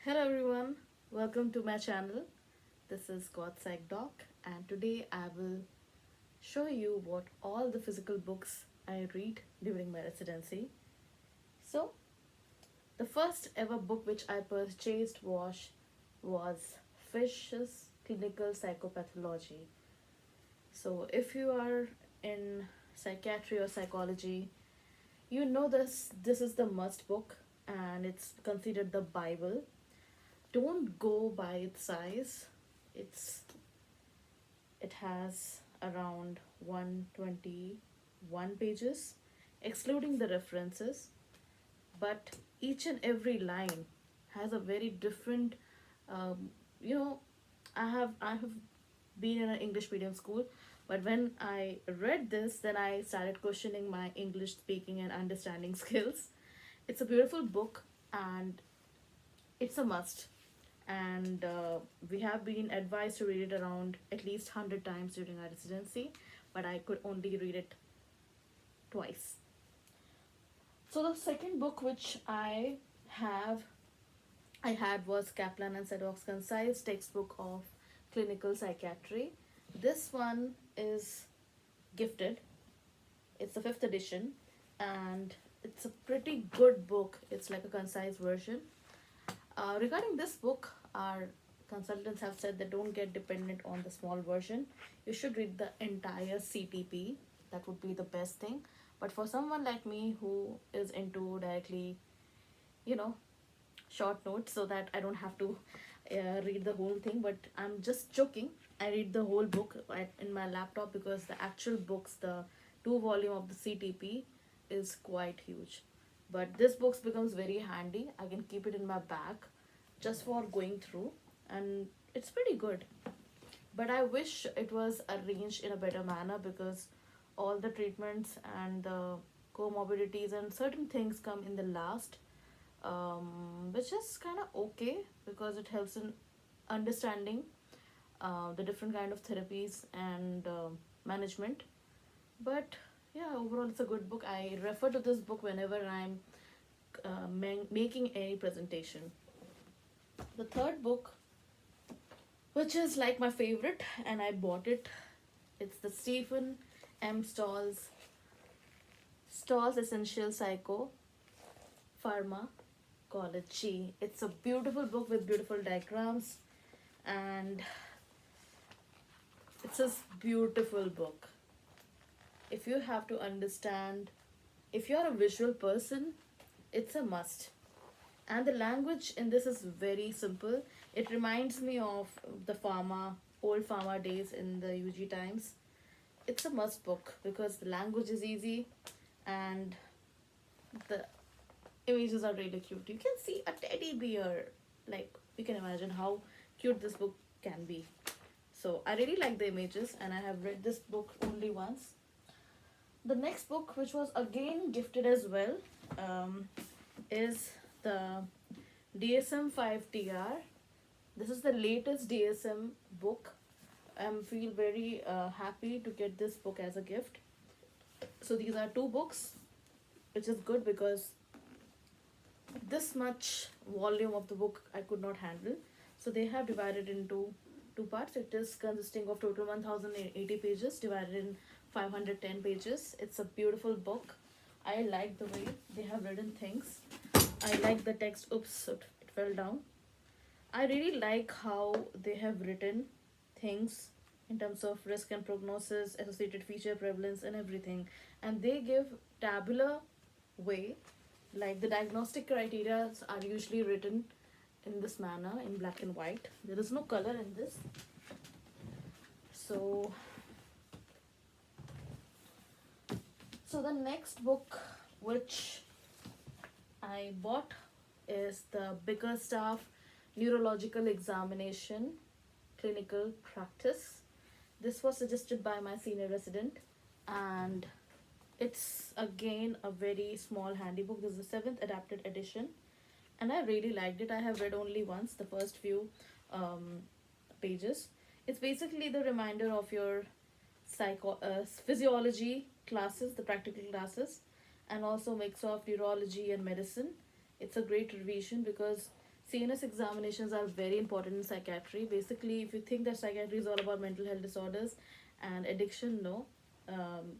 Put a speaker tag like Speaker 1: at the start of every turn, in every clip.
Speaker 1: Hello everyone, welcome to my channel. This is God Psych Doc, and today I will show you what all the physical books I read during my residency. So, the first ever book which I purchased was Fish's Clinical Psychopathology. So, if you are in psychiatry or psychology, you know this is the must book and it's considered the Bible. Don't go by its size. It's it has around 121 pages, excluding the references, but each and every line has a very different. Um, you know, I have been in an English medium school, but when I read this, then I started questioning my English speaking and understanding skills. It's a beautiful book, and it's a must. And we have been advised to read it around at least 100 times during our residency, but I could only read it twice. So the second book which have I had was Kaplan and Sedok's concise textbook of clinical psychiatry. This one is gifted. It's the fifth edition, and it's a pretty good book. It's like a concise version. Regarding this book, our consultants have said that don't get dependent on the small version. You should read the entire CTP. That would be the best thing. But for someone like me who is into directly, you know, short notes so that I don't have to read the whole thing, but I'm just joking. I read the whole book in my laptop because the actual books, the two volume of the CTP, is quite huge. But this book becomes very handy. I can keep it in my bag just for going through, and it's pretty good. But I wish it was arranged in a better manner because all the treatments and the comorbidities and certain things come in the last, which is kind of okay because it helps in understanding the different kind of therapies and management. But yeah, overall it's a good book. I refer to this book whenever I'm making any presentation. The third book, which is like my favorite, and I bought it. It's the Stephen M. Stall's Essential Psychopharmacology. It's a beautiful book with beautiful diagrams, and it's a beautiful book. If you have to understand, if you're a visual person, it's a must. And the language in this is very simple. It reminds me of the old pharma days in the UG times. It's a must book because the language is easy and the images are really cute. You can see a teddy bear. Like, you can imagine how cute this book can be. So I really like the images, and I have read this book only once. The next book, which was again gifted as well, is the DSM 5TR. This is the latest DSM book. I feel very happy to get this book as a gift. So these are two books, which is good because this much volume of the book I could not handle. So they have divided into two parts. It is consisting of total 1080 pages divided in 510 pages. It's a beautiful book. I like the way they have written things. I like the text. Oops, it fell down. I really like how they have written things in terms of risk and prognosis, associated feature prevalence, and everything. And they give tabular way, like the diagnostic criteria are usually written in this manner in black and white. There is no color in this. So the next book which I bought is the Bickerstaff Neurological Examination Clinical Practice. This was suggested by my senior resident, and it's again a very small handy book. This is the seventh adapted edition, and I really liked it. I have read only once the first few pages. It's basically the reminder of your physiology classes, the practical classes, and also mix of neurology and medicine. It's a great revision because CNS examinations are very important in psychiatry. Basically, if you think that psychiatry is all about mental health disorders and addiction, no.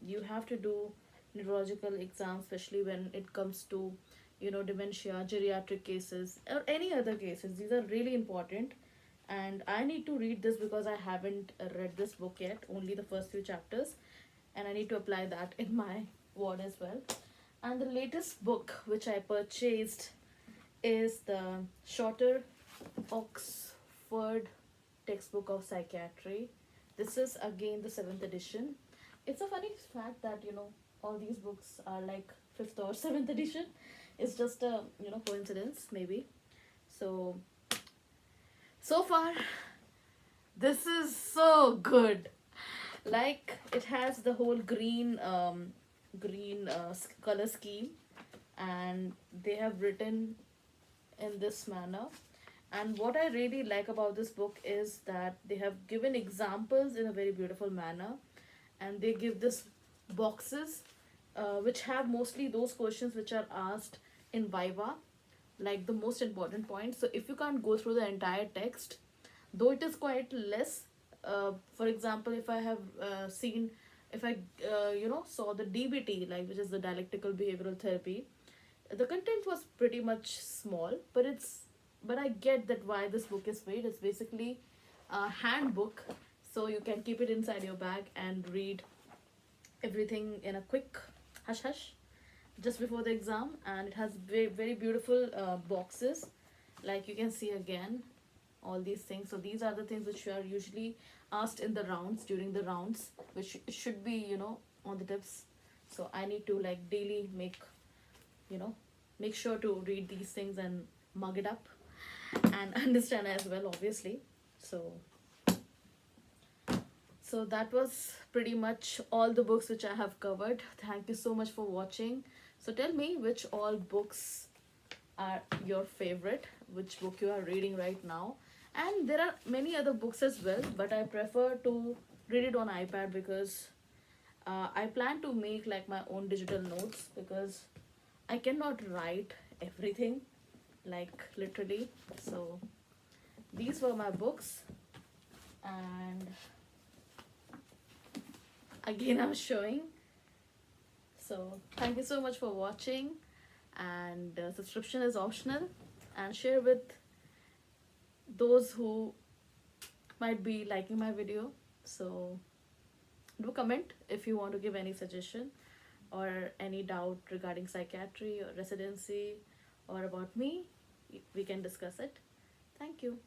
Speaker 1: You have to do neurological exams, especially when it comes to, dementia, geriatric cases, or any other cases. These are really important. And I need to read this because I haven't read this book yet, only the first few chapters. And I need to apply that in my ward as well. And the latest book which I purchased is the shorter Oxford textbook of psychiatry. This is again the seventh edition. It's a funny fact that all these books are like fifth or seventh edition. It's just a coincidence maybe. So so far this is so good. Like it has the whole green color scheme, and they have written in this manner. And what I really like about this book is that they have given examples in a very beautiful manner, and they give this boxes which have mostly those questions which are asked in viva, like the most important points. So if you can't go through the entire text, though it is quite less, for example, if I have seen, if I saw the DBT, like which is the dialectical behavioral therapy, the content was pretty much small, but I get that why this book is made. It's basically a handbook, so you can keep it inside your bag and read everything in a quick hush hush just before the exam. And it has very, very beautiful boxes, like you can see again all these things. So these are the things which are usually asked in the rounds, during the rounds, which should be on the tips. So I need to like daily make sure to read these things and mug it up and understand as well, obviously. So that was pretty much all the books which I have covered. Thank you so much for watching. So tell me which all books are your favorite, which book you are reading right now. And there are many other books as well, but I prefer to read it on iPad because I plan to make like my own digital notes, because I cannot write everything, like literally. So these were my books, and again I'm showing. So thank you so much for watching, and subscription is optional, and share with those who might be liking my video. So do comment if you want to give any suggestion or any doubt regarding psychiatry or residency or about me. We can discuss it. Thank you.